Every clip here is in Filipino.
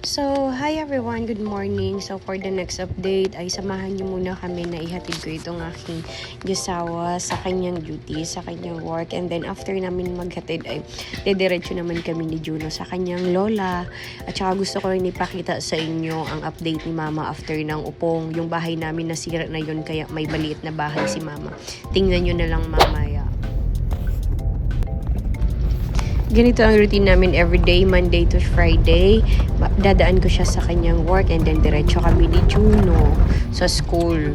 So, hi everyone, good morning. So, for the next update ay samahan niyo muna kami na ihatid ko itong aking gisawa sa kanyang duty, sa kanyang work. And then, after namin maghatid ay dediretso naman kami ni Juno sa kanyang lola. At saka gusto ko rin ipakita sa inyo ang update ni Mama after ng upong. Yung bahay namin nasira na yun, kaya may maliit na bahay si Mama. Tingnan nyo na lang mamaya. Ganito ang routine namin everyday, Monday to Friday. Dadaan ko siya sa kanyang work and then diretso kami ni Juno sa school.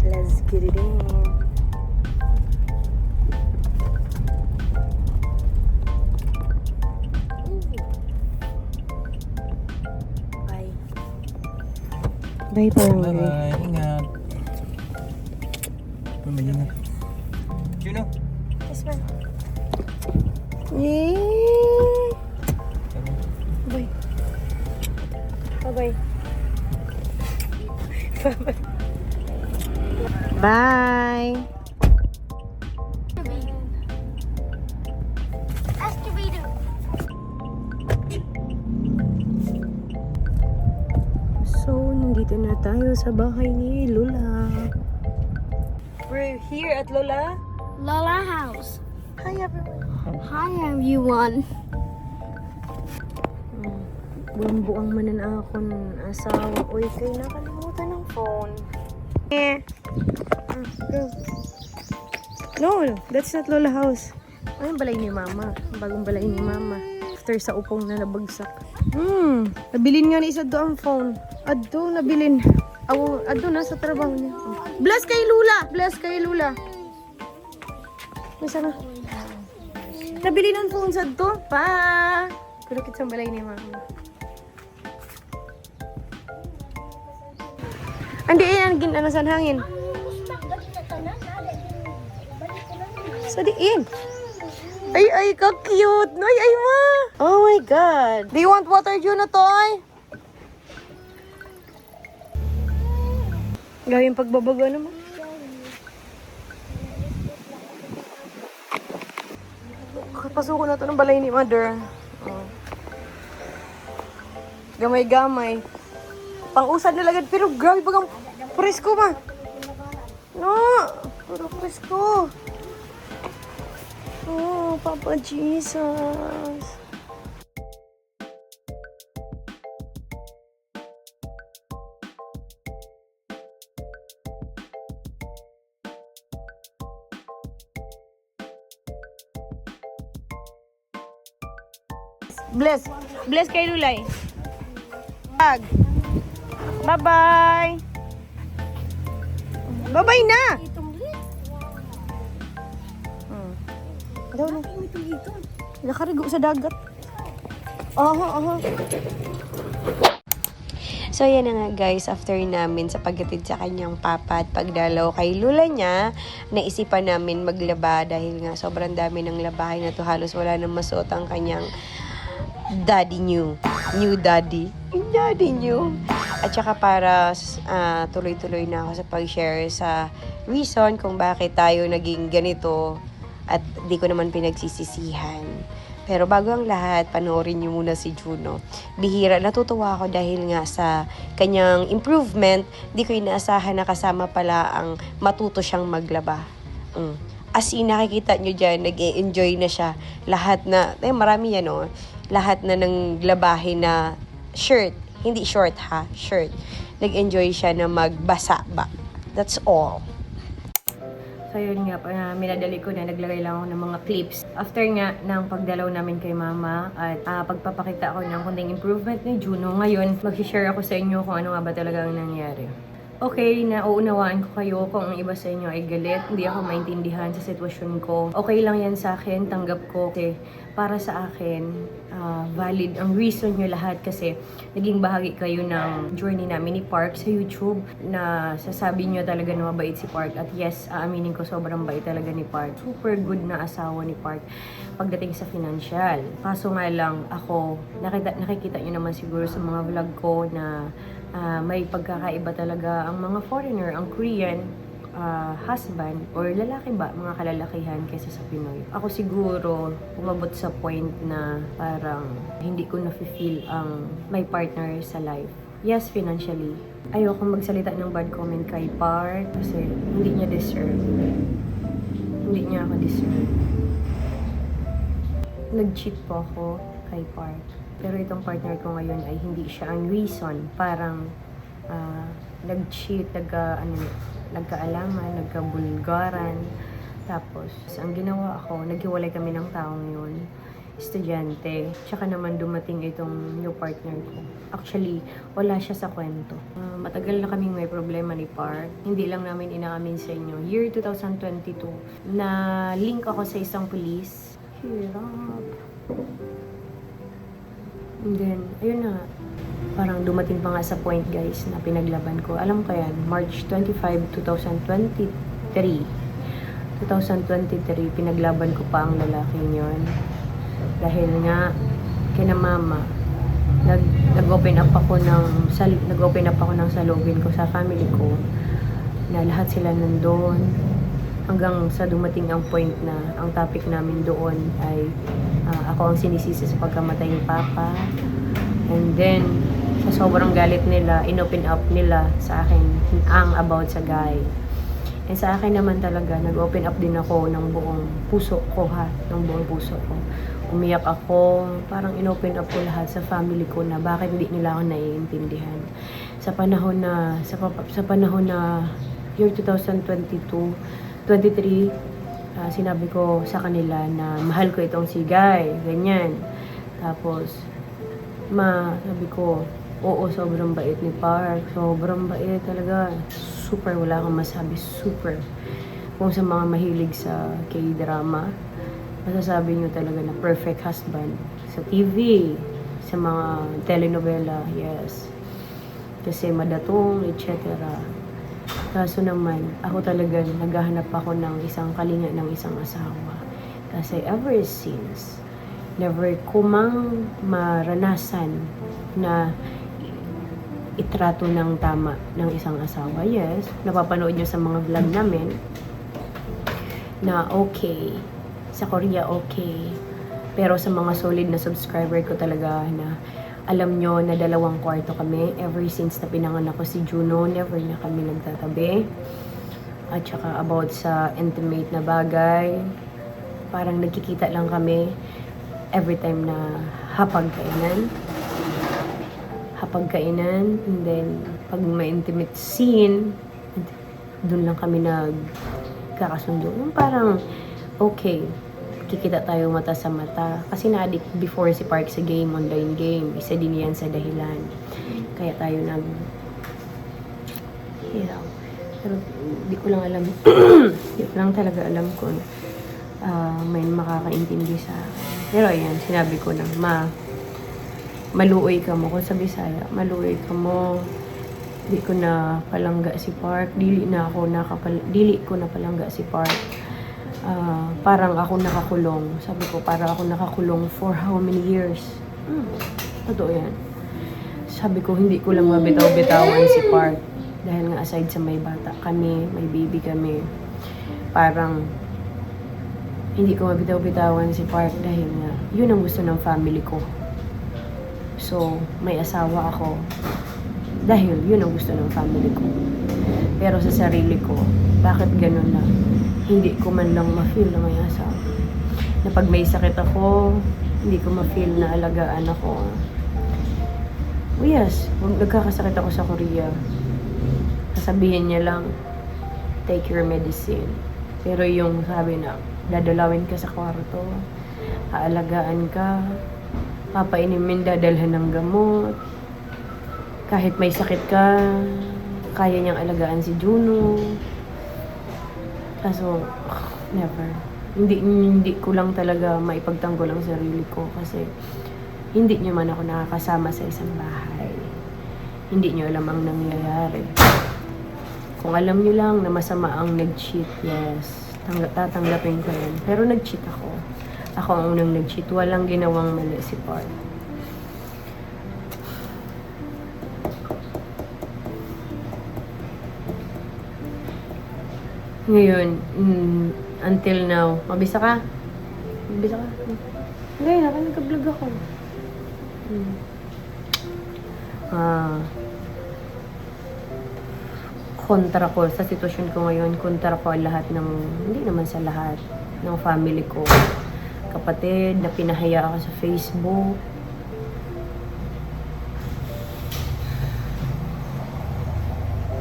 Let's get it in. Bye. Bye pa lang. Bye-bye. Ingat. Ingat. Juno. Yes, ma'am. Yay! Bye. Bye-bye. Bye. So, nandito na tayo sa bahay ni Lola. We're here at Lola House. Hi everyone. Hi everyone. Buang-buang manan ako ng asawa. Uy, kayo nakalimutan ng phone. Go. No, that's not Lola house. Ano yung balay ni Mama? Ang bagong balay ni Mama. After sa upong na nabagsak. Nabilin nga ni isa do ang phone. Addo, nabilin. Addo na sa trabaho niya. Bless kay Lula! Bless kay Lula! Masa na? Nabili ng phone sa to, pa! Kulukit sa balay ni Mama. Andi, yan, ginanasan hangin. Sa diin. Ay, ka-cute. Ay, ma. Oh my God. Do you want water, Juno, toy? Gawin pagbabago naman. Pasuko na ito ng balay ni Mother. Oh. Gamay-gamay. Pang-usad na lagad. Pero grabe bagang presko ma. No! Puro presko. Oh, Papa Jesus. Bless. Bless kay Lulay. Bye-bye. Bye-bye na. Daw na. Nakarigo sa dagat. Aha. So, yan na nga guys, after namin sa paghatid sa kanyang papa at pagdalaw kay Lula niya, naisipan namin maglaba dahil nga sobrang dami ng labahay na to, halos wala nang masuot ang kanyang daddy new daddy new. At saka para tuloy-tuloy na ako sa pag-share sa reason kung bakit tayo naging ganito at di ko naman pinagsisisihan. Pero bago ang lahat, panoorin niyo muna si Juno. Bihira, natutuwa ako dahil nga sa kanyang improvement, di ko inaasahan na kasama pala ang matuto siyang maglaba. As in, nakikita nyo dyan, nag-e-enjoy na siya. Lahat na, marami yan lahat na ng labahin na shirt, hindi short ha, shirt. Nag-enjoy siya na magbasa ba. That's all. So yun nga, minadali ko na naglagay lang ako ng mga clips. After nga ng pagdalaw namin kay Mama at pagpapakita ako ng konting improvement ni Juno, ngayon mag-share ako sa inyo kung ano nga ba talaga ang nangyari. Okay, nauunawaan ko kayo kung ang iba sa inyo ay galit. Hindi ako maintindihan sa sitwasyon ko. Okay lang yan sa akin, tanggap ko. Kasi para sa akin, valid ang reason nyo lahat kasi naging bahagi kayo ng journey namin ni Park sa YouTube na sasabi nyo talaga na mabait si Park. At yes, aaminin ko sobrang bait talaga ni Park. Super good na asawa ni Park pagdating sa financial. Kaso nga lang ako, nakikita nyo naman siguro sa mga vlog ko na may pagkakaiba talaga ang mga foreigner, ang Korean husband or lalaki ba, mga kalalakihan kaysa sa Pinoy. Ako siguro, umabot sa point na parang hindi ko na-feel ang my partner sa life. Yes, financially. Ayoko magsalita ng bad comment kay Park kasi hindi niya deserve. Hindi niya ako deserve. Nag-cheat po ako kay Park. Pero itong partner ko ngayon ay hindi siya ang reason. Parang nag-cheat, nagkaalaman, nagkabulgaran. Tapos, ang ginawa ako, naghiwalay kami ng taong yun. Estudyante. Tsaka naman dumating itong new partner ko. Actually, wala siya sa kwento. Matagal na kaming may problema ni Park. Hindi lang namin inaamin sa inyo. Year 2022, na link ako sa isang police. Hirap. And then, ayun na nga. Parang dumating pa nga sa point, guys, na pinaglaban ko. Alam ko yan, March 25, 2023. 2023, pinaglaban ko pa ang lalaking yon. Dahil nga, kina mama, nag-open up ako ng salubin ko sa family ko, na lahat sila nandun. Hanggang sa dumating ang point na ang topic namin doon ay ako ang sinisisi sa pagkamatay ni Papa. And then, sa sobrang galit nila, inopen up nila sa akin ang about sa guy. And sa akin naman talaga, nag-open up din ako ng buong puso ko ng buong puso ko. Umiyak ako, parang inopen up ko lahat sa family ko na bakit hindi nila ako naiintindihan. Sa panahon na year 2023, sinabi ko sa kanila na mahal ko itong si guy, ganyan. Tapos, sabi ko, oo, sobrang bait ni Park. Sobrang bait talaga. Super, wala akong masabi. Super. Kung sa mga mahilig sa K-drama, masasabi nyo talaga na perfect husband. Sa TV, sa mga telenovela, yes. Kasi madatong, etc. Kaso naman, ako talaga naghahanap ako ng isang kalinga ng isang asawa. Kasi ever since, never ko mang maranasan na itrato ng tama ng isang asawa. Yes, napapanood nyo sa mga vlog namin na okay, sa Korea okay, pero sa mga solid na subscriber ko talaga na alam nyo na 2 kwarto kami ever since na pinanganak ko si Juno, never na kami nagtatabi. At saka about sa intimate na bagay, parang nagkikita lang kami every time na hapagkainan, and then pag may intimate scene, dun lang kami nagkakasundo. Yung parang okay, kikita tayo mata sa mata. Kasi na-addict before si Park sa game, online game. Isa din yan sa dahilan. Kaya tayo pero di ko lang alam, di ko lang talaga alam kung may makakaintindi sa akin. Pero ayan, sinabi ko na, maluoy ka mo. Kung sa Bisaya, maluoy ka mo. Di ko na palangga si Park. Dili ko na palangga si Park. Parang ako nakakulong. Sabi ko, parang ako nakakulong for how many years? Totoo yan. Sabi ko, hindi ko lang mabitaw-bitawan si Park. Dahil nga aside sa may bata kami, may baby kami, parang hindi ko mabitaw-bitawan si Park dahil nga yun ang gusto ng family ko. So, may asawa ako dahil yun ang gusto ng family ko. Pero sa sarili ko, bakit ganun na? Hindi ko man lang ma-feel na may asawa. Na pag may sakit ako, hindi ko ma-feel na alagaan ako. Oh yes, nagkakasakit ako sa Korea. Sasabihin niya lang, take your medicine. Pero yung sabi na, dadalawin ka sa kwarto, aalagaan ka, papainimin, dadalhan ng gamot. Kahit may sakit ka, kaya niyang alagaan si Juno. Kaso, never. Hindi ko lang talaga maipagtanggol ang sarili ko kasi hindi niyo man ako nakakasama sa isang bahay. Hindi niyo alam ang nangyayari. Kung alam niyo lang na masama ang nag-cheat, yes, tatanggapin ko yan. Pero nag-cheat ako. Ako ang unang nag-cheat. Walang ginawang mali si Park. Ngayon, until now, mabisa ka? Mabisa ka? Hindi, nag-vlog ako. Kontra ko sa sitwasyon ko ngayon, kontra ko lahat ng, hindi naman sa lahat, ng family ko. Kapatid na pinahaya ako sa Facebook.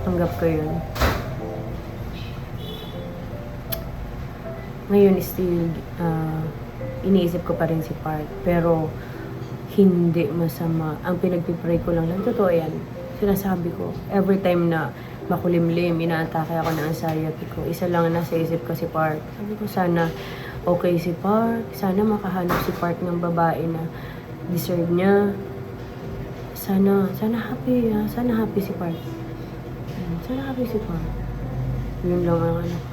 Tanggap ko yun. Ngayon still, iniisip ko pa rin si Park. Pero, hindi masama. Ang pinagpipray ko lang, totoo yan. Sinasabi ko, every time na makulimlim, inaatake ako ng anxiety ko, isa lang ang nasa isip ko si Park. Sabi ko, sana okay si Park. Sana makahanap si Park ng babae na deserve niya. Sana happy, ha? Sana happy si Park. Sana happy si Park. Yun lang ang ano ko.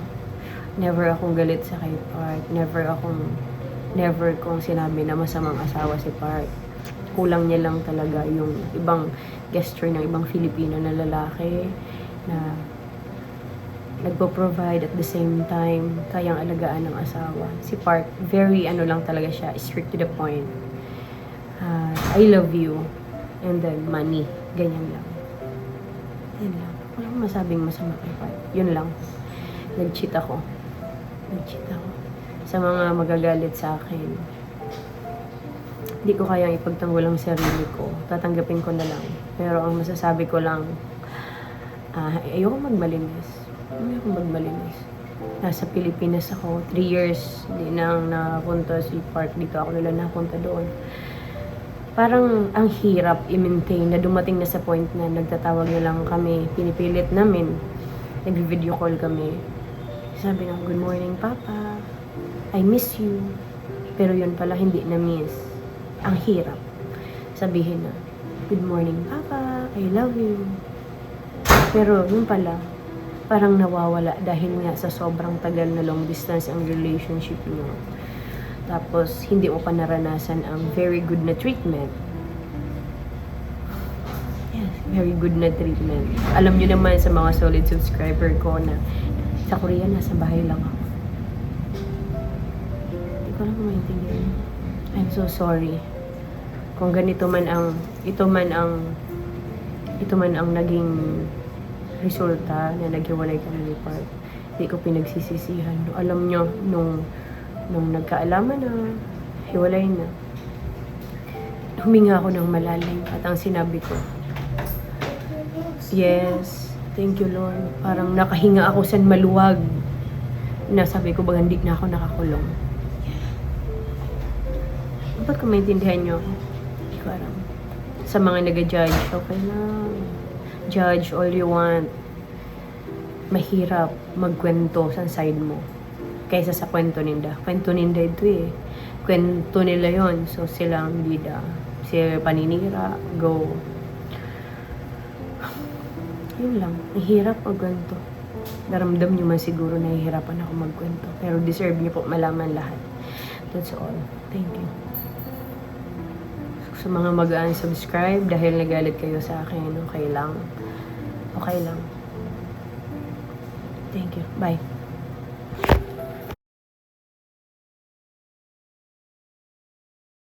Never akong galit sa kay Park. Never kong sinabi na masamang asawa si Park. Kulang niya lang talaga yung ibang gesture ng ibang Filipino na lalaki na nagpo-provide at the same time kayang alagaan ng asawa. Si Park, very ano lang talaga siya, strict to the point. I love you. And then, money. Ganyan lang. Yan lang. Walang masabing masama kay Park. Yun lang. Nag-cheat ako. Sa mga magagalit sa akin. Hindi ko kayang ipagtanggol ang sarili ko. Tatanggapin ko na lang. Pero ang masasabi ko lang, ayoko magmalinis. Nasa Pilipinas ako. 3 years, hindi nang napunta si Park dito. Ako nila napunta doon. Parang ang hirap i-maintain na dumating na sa point na nagtatawag na lang kami. Pinipilit namin. Nag-video call kami. Sabi ng, good morning, Papa. I miss you. Pero yun pala, hindi na-miss. Ang hirap. Sabihin na, good morning, Papa. I love you. Pero yun pala, parang nawawala dahil nga sa sobrang tagal na long distance ang relationship nyo. Tapos, hindi mo pa naranasan ang very good na treatment. Yes, very good na treatment. Alam nyo naman sa mga solid subscriber ko na sa Korea, nasa bahay lang ako. Hindi ko lang maintindihan. I'm so sorry. Kung ganito man ang, ito man ang naging resulta na naghiwalay kami ni Park. Hindi ko pinagsisisihan. Alam nyo, nung nagkaalaman na, hiwalay na, huminga ako ng malalim at ang sinabi ko, yes, thank you Lord. Parang nakahinga ako sa maluwag. Nasabi ko, baka hindi na ako nakakulong. Ba't kung maintindihan nyo ako? Hindi ko alam. Sa mga nag-judge, okay lang. Judge all you want. Mahirap magkwento sa side mo kaysa sa kwento ninda. Kwento ninda ito eh. Kwento nila yon. So sila ang bida. Sila paninira. Go. Yun lang. Ang hirap magkwento. Naramdam nyo man siguro na hihirapan ako magkwento. Pero deserve nyo po malaman lahat. That's all. Thank you. Sa mga mag-unsubscribe dahil nagalit kayo sa akin, okay lang. Okay lang. Thank you. Bye.